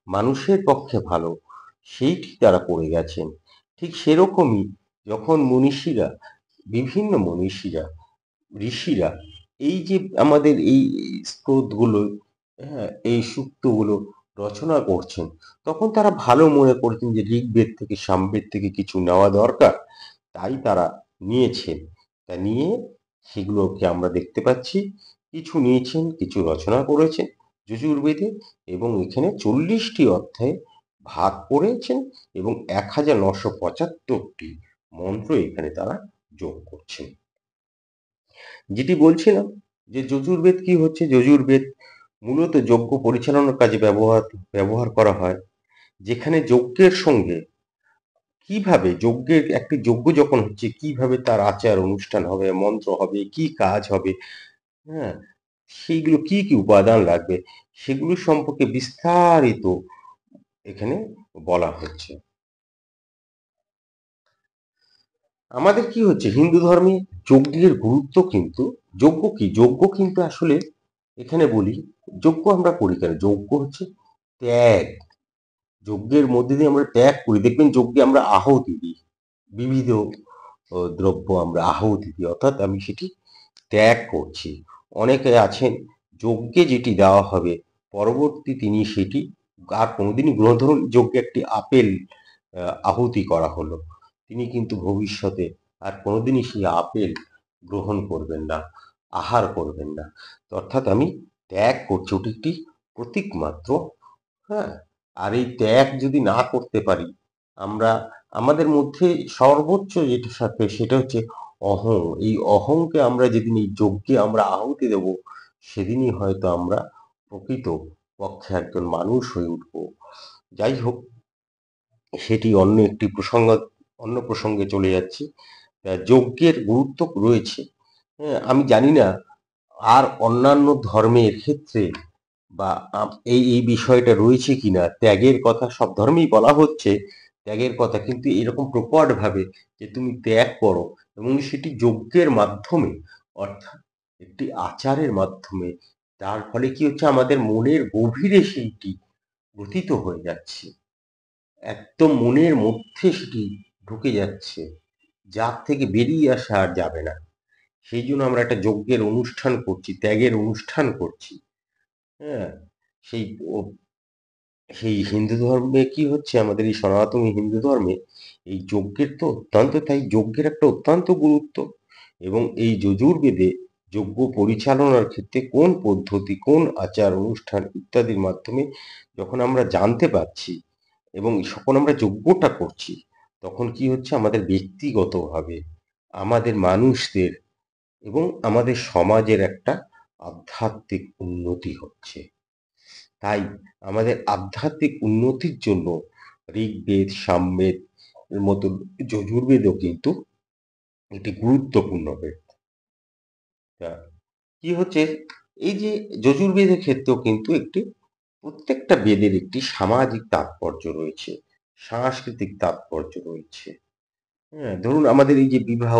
মানুষের পক্ষে ভালো, সেইটি তারা করে গেছেন। ঠিক সেরকমই যখন মনীষীরা, বিভিন্ন মনীষীরা, ঋষিরা এই যে আমাদের এই স্তোত্রগুলো, হ্যাঁ, এই সূক্তগুলো রচনা করছেন, তখন তারা ভালো মনে করছেন যে ঋগ্বেদ থেকে সামবেদ থেকে কিছু নেওয়া দরকার, তাই তারা নিয়েছেন। তা নিয়ে সেগুলোকে আমরা দেখতে পাচ্ছি, কিছু নিয়েছেন, কিছু রচনা করেছেন যজুর্বেদে, এবং এখানে 40টি অধ্যায়ে ভাগ করেছেন এবং 1975টি মন্ত্র এখানে তারা যোগ করছেন। যেটি বলছিলাম যে যজুর্বেদ কি হচ্ছে, যজুর্বেদ মূলত যজ্ঞ পরিচালনার কাজে ব্যবহার করা হয়, যেখানে যজ্ঞের সঙ্গে কিভাবে যজ্ঞের একটি যজ্ঞ যখন হচ্ছে কিভাবে তার আচার অনুষ্ঠান হবে, মন্ত্র হবে, কি কাজ হবে, হ্যাঁ, সেইগুলো কি কি উপাদান লাগবে, সেগুলো সম্পর্কে বিস্তারিত এখানে বলা হচ্ছে। আমাদের কি হচ্ছে হিন্দু ধর্মে যজ্ঞের গুরুত্ব কিন্তু, যজ্ঞ কি, যজ্ঞ কিন্তু আসলে এখানে বলি, যজ্ঞ আমরা করি কেন, যজ্ঞ হচ্ছে ত্যাগ। যজ্ঞের মধ্যে দিয়ে আমরা ত্যাগ করি, দেখবেন যজ্ঞে আমরা আহুতি দিই, বিবিধ দ্রব্য আমরা আহুতি দিই, অর্থাৎ আমি সেটি ত্যাগ করছি। অনেকে আছেন যজ্ঞে যেটি দেওয়া হবে পরবর্তী তিনি সেটি আর কোনোদিনই গ্রহণ, ধরুন যজ্ঞে একটি আপেল আহুতি করা হলো, তিনি কিন্তু ভবিষ্যতে আর কোনোদিনই সেই আপেল গ্রহণ করবেন না, আহার করবেন না। অর্থাৎ আমি ত্যাগ করছি, ওটি একটি প্রতীক মাত্র। হ্যাঁ, আর এই ত্যাগ যদি না করতে পারি, আমরা আমাদের মধ্যে সর্বোচ্চ যেটা থাকে সেটা হচ্ছে অহং। এই অহংকে আমরা যেদিন এই যজ্ঞে আমরা আহুতি দেব, সেদিনই হয়তো আমরা প্রকৃত পক্ষে একজন মানুষ হয়ে উঠব। যাই হোক, সেটি অন্য একটি প্রসঙ্গ, অন্য প্রসঙ্গে চলে যাচ্ছি। যজ্ঞের গুরুত্ব রয়েছে। হ্যাঁ, আমি জানি না আর অন্যান্য ধর্মের ক্ষেত্রে বা এই বিষয়টা রয়েছে কিনা। ত্যাগের কথা সব ধর্মেই বলা হচ্ছে, ত্যাগের কথা, কিন্তু এরকম প্রকট ভাবে যে তুমি ত্যাগ করো এবং সেটি যজ্ঞের মাধ্যমে, অর্থাৎ একটি আচারের মাধ্যমে, তার ফলে কি হচ্ছে, আমাদের মনের গভীরে সেইটি গ্রথিত হয়ে যাচ্ছে, একদম মনের মধ্যে সেটি ঢুকে যাচ্ছে, যার থেকে বেরিয়ে আসা আর যাবে না। সেই জন্য আমরা একটা যজ্ঞের অনুষ্ঠান করছি, ত্যাগের অনুষ্ঠান করছি। হ্যাঁ, সেই সেই হিন্দু ধর্মে কি হচ্ছে, আমাদের এই সনাতনী হিন্দু ধর্মে এই যজ্ঞের তো অত্যন্ত, তাই যজ্ঞের একটা অত্যন্ত গুরুত্ব। এবং এই যজুর্বেদে যজ্ঞ পরিচালনার ক্ষেত্রে কোন পদ্ধতি, কোন আচার অনুষ্ঠান ইত্যাদির মাধ্যমে যখন আমরা জানতে পারছি এবং যখন আমরা যজ্ঞটা করছি, তখন কি হচ্ছে, আমাদের ব্যক্তিগতভাবে, আমাদের মানুষদের এবং আমাদের সমাজের একটা আধ্যাত্মিক উন্নতি হচ্ছে। তাই আমাদের আধ্যাত্মিক উন্নতির জন্য ঋগ্বেদ, সামবেদ এর মতো যজুর্বেদও কিন্তু একটি গুরুত্বপূর্ণ বেদ। তা কি হচ্ছে, এই যে যজুর্বেদের ক্ষেত্রেও কিন্তু একটি, প্রত্যেকটা বেদের একটি সামাজিক তাৎপর্য রয়েছে, সাংস্কৃতিক তাৎপর্য রয়েছে। হ্যাঁ, ধরুন আমাদের এই যে বিবাহ,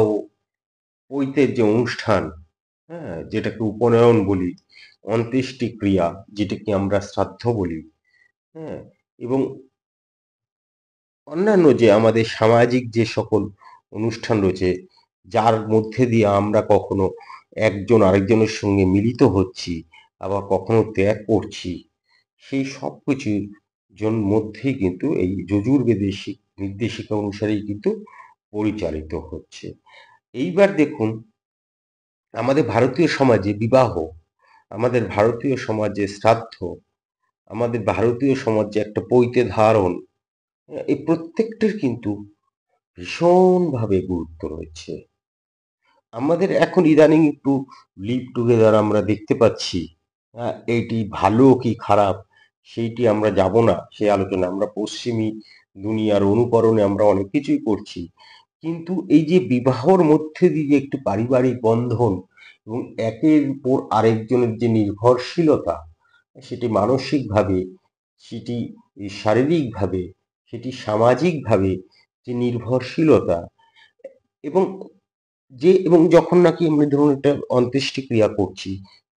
পৈতের যে অনুষ্ঠান, হ্যাঁ, যেটাকে উপনয়ন বলি, অন্ত্যেষ্টি ক্রিয়া যেটাকে আমরা শ্রাদ্ধ বলি, হ্যাঁ, এবং অন্যান্য যে আমাদের সামাজিক যে সকল অনুষ্ঠান রয়েছে, যার মধ্যে দিয়ে আমরা কখনো একজন আরেকজনের সঙ্গে মিলিত হচ্ছি, আবার কখনো ত্যাগ করছি, সেই সব কিছুর মধ্যেই কিন্তু এই যজুর্বেদের নির্দেশিকা অনুসারেই কিন্তু পরিচালিত হচ্ছে। এইবার দেখুন, আমাদের ভারতীয় সমাজে বিবাহ, আমাদের ভারতীয় সমাজে শ্রাদ্ধ, আমাদের ভারতীয় সমাজে একটা পৈতে ধারণ, এই প্রত্যেকটার কিন্তু ভীষণভাবে গুরুত্ব রয়েছে। আমাদের এখন ইদানিং একটু লিভ টুগেদার আমরা দেখতে পাচ্ছি। এইটি ভালো কি খারাপ সেইটি আমরা যাব না সেই আলোচনা, আমরা পশ্চিমী দুনিয়ার অনুকরণে আমরা অনেক কিছুই করছি, কিন্তু এই যে বিবাহর মধ্যে দিয়ে একটি পারিবারিক বন্ধন এবং একের উপর আরেকজনের যে নির্ভরশীলতা, সেটি মানসিকভাবে, সেটি শারীরিকভাবে, সেটি সামাজিকভাবে যে নির্ভরশীলতা, এবং এবং যখন নাকি আমরা ধরুন একটা অন্ত্যেষ্টিক্রিয়া করছি,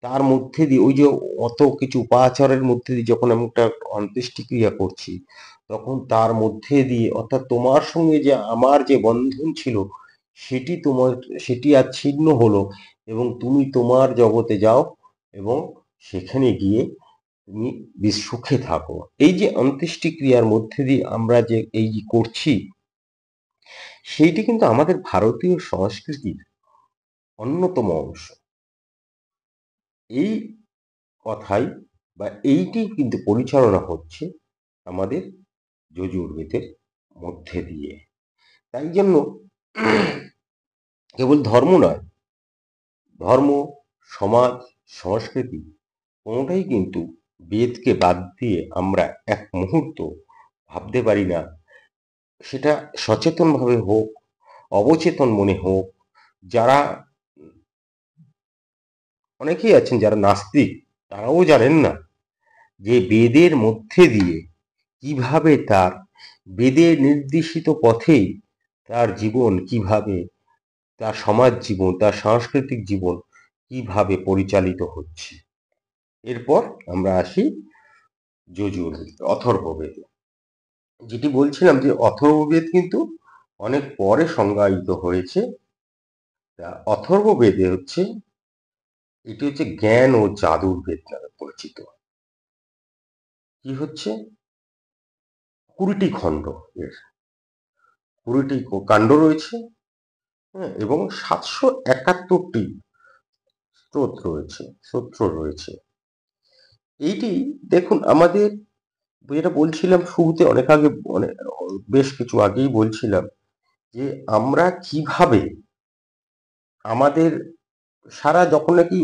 তার মধ্যে দিয়ে ওই যে অত কিছু উপাচারের মধ্যে দিয়ে যখন আমি একটা অন্ত্যেষ্টিক্রিয়া করছি, তখন তার মধ্যে দিয়ে, অর্থাৎ তোমার সঙ্গে যে আমার যে বন্ধন ছিল, সেটি তোমার, সেটি আর ছিন্ন হলো, এবং তুমি তোমার জগতে যাও এবং সেখানে গিয়ে তুমি সুখে থাকো। এই যে অন্ত্যেষ্টিক্রিয়ার মধ্যে দিয়ে আমরা যে এই যে করছি, সেইটি কিন্তু আমাদের ভারতীয় সংস্কৃতির অন্যতম অংশ। এই কথাই বা এইটি কিন্তু পরিচালনা হচ্ছে আমাদের যজুর্বেদের মধ্যে দিয়ে। তাই জন্য কেবল ধর্ম নয়, ধর্ম, সমাজ, সংস্কৃতি কোনোটাই কিন্তু বেদকে বাদ দিয়ে আমরা এক মুহূর্ত ভাবতে পারি না। সেটা সচেতনভাবে হোক, অবচেতন মনে হোক, যারা, অনেকেই আছেন যারা নাস্তিক, তারাও জানেন না যে বেদের মধ্যে দিয়ে কিভাবে তার, বেদের নির্দেশিত পথেই তার জীবন কিভাবে, তার সমাজ জীবন, তার সাংস্কৃতিক জীবন কিভাবে পরিচালিত হচ্ছে। এরপর আমরা আসি যজুর্বেদ, অথর্ববেদে। যেটি বলছিলাম যে অথর্ববেদ কিন্তু অনেক পরে সংজ্ঞায়িত হয়েছে। তা অথর্ববেদে হচ্ছে, এটি হচ্ছে জ্ঞান ও জাদুর বেদ নামে পরিচিত। কি হচ্ছে, 20টি খণ্ড এর, কুড়িটি কাণ্ড রয়েছে, হ্যাঁ, এবং 771টি স্তোত্র রয়েছে। এইটি দেখুন, আমাদের যেটা বলছিলাম শুরুতে, অনেক আগে, বেশ কিছু আগেই বলছিলাম যে আমরা কিভাবে আমাদের যখন নাকি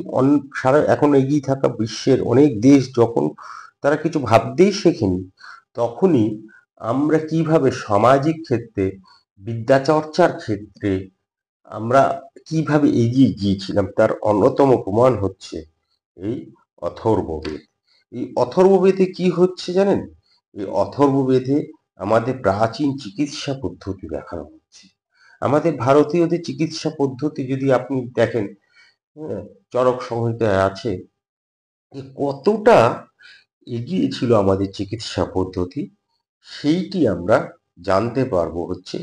সারা এখন এগিয়ে থাকা বিশ্বের অনেক দেশ যখন তারা কিছু ভাবতেই শেখেনি, তখনই আমরা কিভাবে সামাজিক ক্ষেত্রে, বিদ্যা চর্চার ক্ষেত্রে আমরা কিভাবে এগিয়ে গিয়েছিলাম তার অন্যতম প্রমাণ হচ্ছে এই অথর্ববেদ। এই অথর্ববেদে কি হচ্ছে জানেন? এই অথর্ববেদে আমাদের প্রাচীন চিকিৎসা পদ্ধতি দেখানো হচ্ছে। আমাদের ভারতীয়দের চিকিৎসা পদ্ধতি যদি আপনি দেখেন, হ্যাঁ, চরক সংহিতায় আছে যে কতটা এগিয়ে ছিল আমাদের চিকিৎসা পদ্ধতি, সেইটি আমরা জানতে পারবো হচ্ছে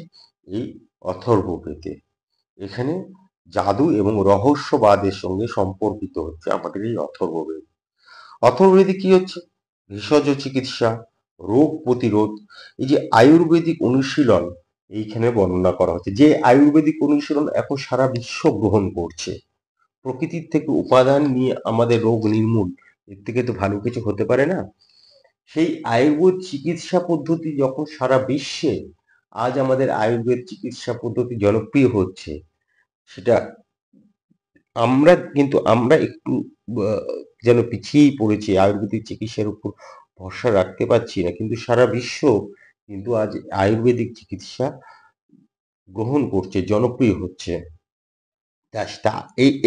এই অথর্ববেদে। এখানে জাদু এবং রহস্যবাদের সঙ্গে সম্পর্কিত হচ্ছে আমাদের এই অথর্ববেদ। অথর্ববেদে কি হচ্ছে? ভেষজ চিকিৎসা, রোগ প্রতিরোধ, এই যে আয়ুর্বেদিক অনুশীলন এইখানে বর্ণনা করা হচ্ছে, যে আয়ুর্বেদিক অনুশীলন এখন সারা বিশ্ব গ্রহণ করছে। প্রকৃতির থেকে উপাদান নিয়ে আমাদের রোগ নির্মূল, এর থেকে তো ভালো কিছু হতে পারে না। সেই আয়ুর্বেদ চিকিৎসা পদ্ধতি যখন সারা বিশ্বে আজ আমাদের আয়ুর্বেদ চিকিৎসা পদ্ধতি জনপ্রিয় হচ্ছে, সেটা আমরা একটু যেন পিছিয়েই পড়েছি, আয়ুর্বেদিক চিকিৎসার উপর ভরসা রাখতে পারছি না, কিন্তু সারা বিশ্ব কিন্তু আজ আয়ুর্বেদিক চিকিৎসা গ্রহণ করছে, জনপ্রিয় হচ্ছে।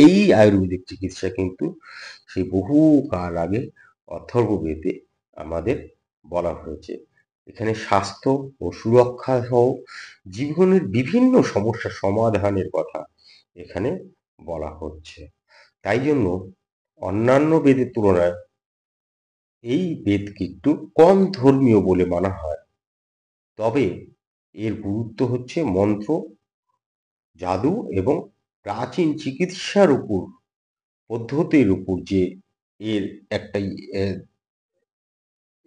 এই আয়ুর্বেদিক চিকিৎসা কিন্তু সেই বহু কাল আগে অথর্ববেদে আমাদের বলা হয়েছে। এখানে স্বাস্থ্য ও সুরক্ষা সহ জীবনের বিভিন্ন সমস্যা সমাধানের কথা এখানে বলা হচ্ছে। তাই জন্য অন্যান্য বেদের তুলনায় এই বেদকে একটু কম ধর্মীয় বলে মানা হয়। তবে এর গুরুত্ব হচ্ছে মন্ত্র, জাদু এবং প্রাচীন চিকিৎসার উপর, পদ্ধতির উপর যে এর একটা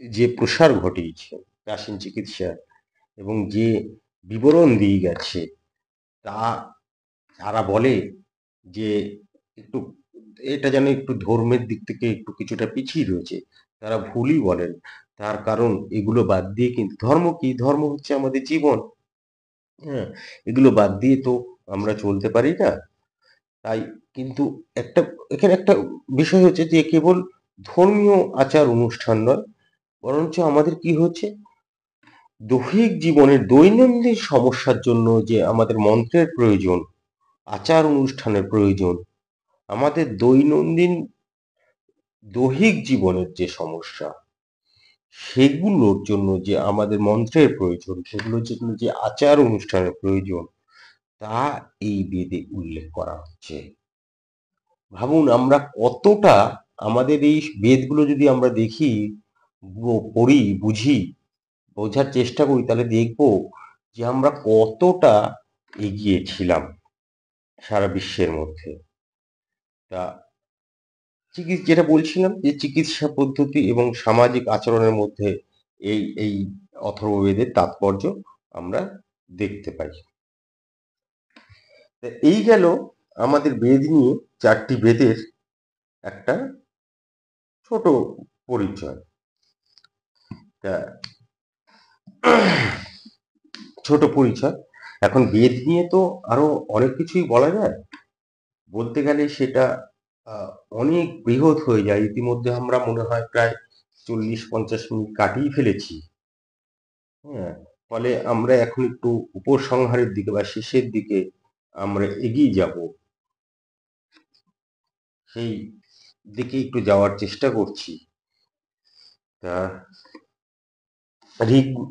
যে প্রসার ঘটিয়েছে প্রাচীন চিকিৎসা, এবং যে বিবরণ দিয়ে গেছে, তা তারা বলে যে একটু এটা যেন একটু ধর্মের দিক থেকে একটু কিছুটা পিছিয়ে রয়েছে, তারা ভুলই বলেন। তার কারণ এগুলো বাদ দিয়ে, কিন্তু ধর্ম কি? ধর্ম হচ্ছে আমাদের জীবন, হ্যাঁ, এগুলো বাদ দিয়ে তো আমরা চলতে পারি না। তাই কিন্তু একটা এখানে একটা বিষয় হচ্ছে যে কেবল ধর্মীয় আচার অনুষ্ঠান নয়, বরঞ্চ আমাদের কি হচ্ছে, দৈহিক জীবনের দৈনন্দিন সমস্যার জন্য যে আমাদের মন্ত্রের প্রয়োজন, আচার অনুষ্ঠানের প্রয়োজন, আমাদের দৈনন্দিন দৈহিক জীবনের যে সমস্যা, সেগুলোর জন্য যে আমাদের মন্ত্রের প্রয়োজন, সেগুলোর জন্য যে আচার অনুষ্ঠানের প্রয়োজন, তা এই বেদে উল্লেখ করা হচ্ছে। ভাবুন, আমরা কতটা, আমাদের এই বেদগুলো যদি আমরা দেখি, পড়ি, বুঝি, বোঝার চেষ্টা করি, তাহলে দেখব যে আমরা কতটা এগিয়ে ছিলাম সারা বিশ্বের মধ্যে। তা যেটা বলছিলাম যে চিকিৎসা পদ্ধতি এবং সামাজিক আচরণের মধ্যে এই অথর্ববেদের তাৎপর্য আমরা দেখতে পাই। এই গেল আমাদের বেদ নিয়ে 4টি বেদের একটা ছোট পরিচয়। তা ছোট পরিচয়। এখন বেদ নিয়ে তো আরো অনেক কিছুই বলা যায়, বলতে গেলে সেটা অনেক বৃহৎ হয়ে যায়। ইতিমধ্যে আমরা মনে হয় প্রায় 40-50 মিনিট কাটিয়ে ফেলেছি, হ্যাঁ। ফলে আমরা এখন একটু উপসংহারের দিকে বা শেষের দিকে আমরা এগিয়ে যাব, সেই দিকে একটু যাওয়ার চেষ্টা করছি। তা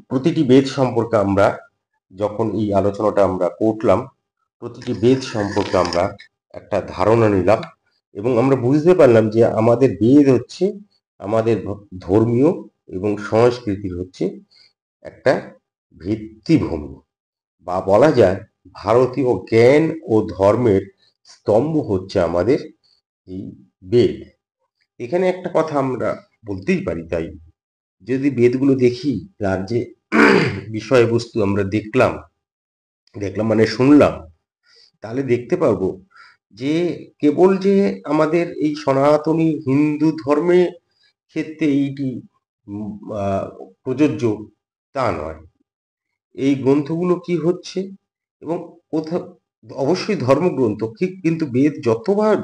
প্রতিটি বেদ সম্পর্কে আমরা যখন এই আলোচনাটা আমরা করলাম, প্রতিটি বেদ সম্পর্কে আমরা একটা ধারণা নিলাম, এবং আমরা বুঝতে পারলাম যে আমাদের বেদ হচ্ছে আমাদের ধর্মীয় এবং সংস্কৃতির হচ্ছে একটা ভিত্তিভূমি, বা বলা যায় ভারতীয় জ্ঞান ও ধর্মের স্তম্ভ হচ্ছে আমাদের এই বেদ। এখানে একটা কথা আমরা বলতেই পারি, তাই যদি বেদগুলো দেখি, তার যে বিষয়বস্তু আমরা দেখলাম, দেখলাম মানে শুনলাম, তাহলে দেখতে পারবো যে কেবল যে আমাদের এই সনাতনী হিন্দু ধর্মে ক্ষেত্রে এইটি উম, আহ, প্রযোজ্য তা নয়। এই গ্রন্থগুলো কি হচ্ছে এবং কোথাও অবশ্যই ধর্মগ্রন্থ ঠিক, কিন্তু বেদ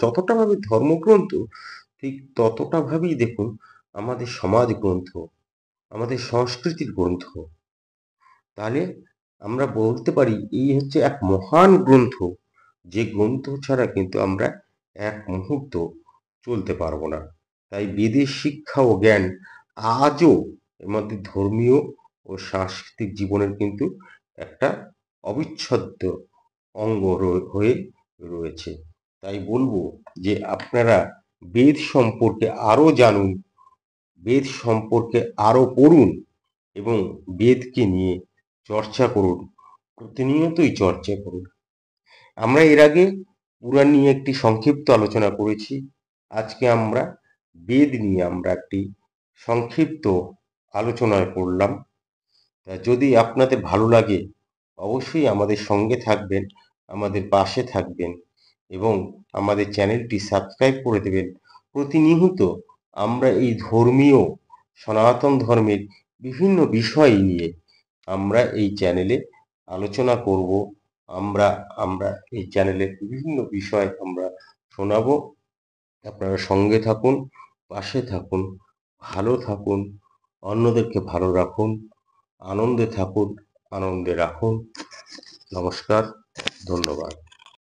যতটা ভাবে ধর্মগ্রন্থ ঠিক ততটা ভাবেই দেখুন আমাদের সমাজ গ্রন্থ, আমাদের সংস্কৃতির গ্রন্থ। তাহলে আমরা বলতে পারি এই হচ্ছে এক মহান গ্রন্থ, যে গ্রন্থ ছাড়া কিন্তু আমরা এক মুহূর্ত চলতে পারবো না। তাই বেদের শিক্ষা ও জ্ঞান আজও আমাদের ধর্মীয় ও সাংস্কৃতিক জীবনের কিন্তু একটা অবিচ্ছেদ্য অঙ্গ হয়ে রয়েছে। তাই বলবো যে আপনারা বেদ সম্পর্কে আরো জানুন, বেদ সম্পর্কে আরো পড়ুন এবং বেদকে নিয়ে চর্চা করুন, প্রতিনিয়তই চর্চা করুন। আমরা এর আগে পুরাণ নিয়ে একটি সংক্ষিপ্ত আলোচনা করেছি। আজকে আমরা বেদ নিয়ে আমরা একটি সংক্ষিপ্ত আলোচনায় করলাম। তা যদি আপনাদের ভালো লাগে অবশ্যই আমাদের সঙ্গে থাকবেন, আমাদের পাশে থাকবেন এবং আমাদের চ্যানেলটি সাবস্ক্রাইব করে দেবেন। প্রতিনিয়ত আমরা এই ধর্মীয় সনাতন ধর্মের বিভিন্ন বিষয় নিয়ে আমরা এই চ্যানেলে আলোচনা করব। আমরা আমরা এই চ্যানেলের বিভিন্ন বিষয় আমরা শোনাবো। আপনারা সঙ্গে থাকুন, পাশে থাকুন, ভালো থাকুন, অন্যদেরকে ভালো রাখুন, আনন্দে থাকুন, আনন্দে রাখুন। নমস্কার, ধন্যবাদ।